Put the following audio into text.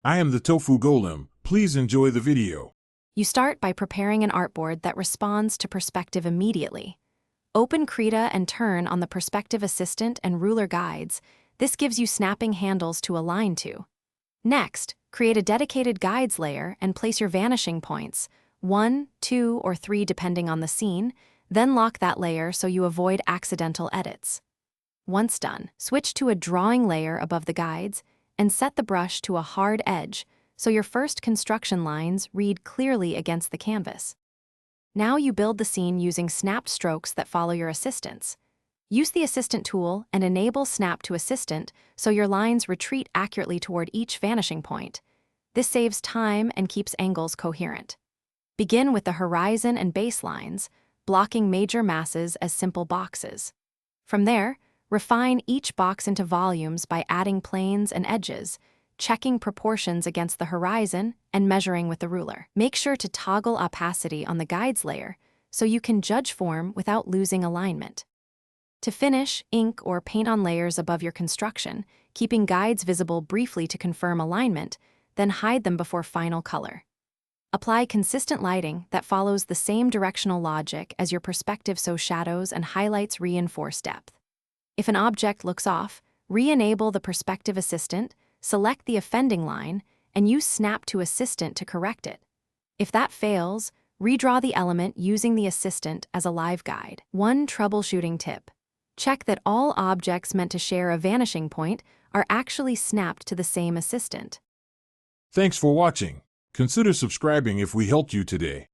I am the Tofu Golem. Please enjoy the video. You start by preparing an artboard that responds to perspective immediately. Open Krita and turn on the perspective assistant and ruler guides. This gives you snapping handles to align to. Next, create a dedicated guides layer and place your vanishing points, 1, 2, or 3 depending on the scene, then lock that layer so you avoid accidental edits. Once done, switch to a drawing layer above the guides and set the brush to a hard edge so your first construction lines read clearly against the canvas. Now you build the scene using snapped strokes that follow your assistants. Use the assistant tool and enable snap to assistant so your lines retreat accurately toward each vanishing point. This saves time and keeps angles coherent. Begin with the horizon and base lines, blocking major masses as simple boxes. From there, refine each box into volumes by adding planes and edges, checking proportions against the horizon, and measuring with the ruler. Make sure to toggle opacity on the guides layer so you can judge form without losing alignment. To finish, ink or paint on layers above your construction, keeping guides visible briefly to confirm alignment, then hide them before final color. Apply consistent lighting that follows the same directional logic as your perspective so shadows and highlights reinforce depth. If an object looks off, re-enable the perspective assistant, select the offending line, and use Snap to Assistant to correct it. If that fails, redraw the element using the assistant as a live guide. One troubleshooting tip: check that all objects meant to share a vanishing point are actually snapped to the same assistant. Thanks for watching. Consider subscribing if we helped you today.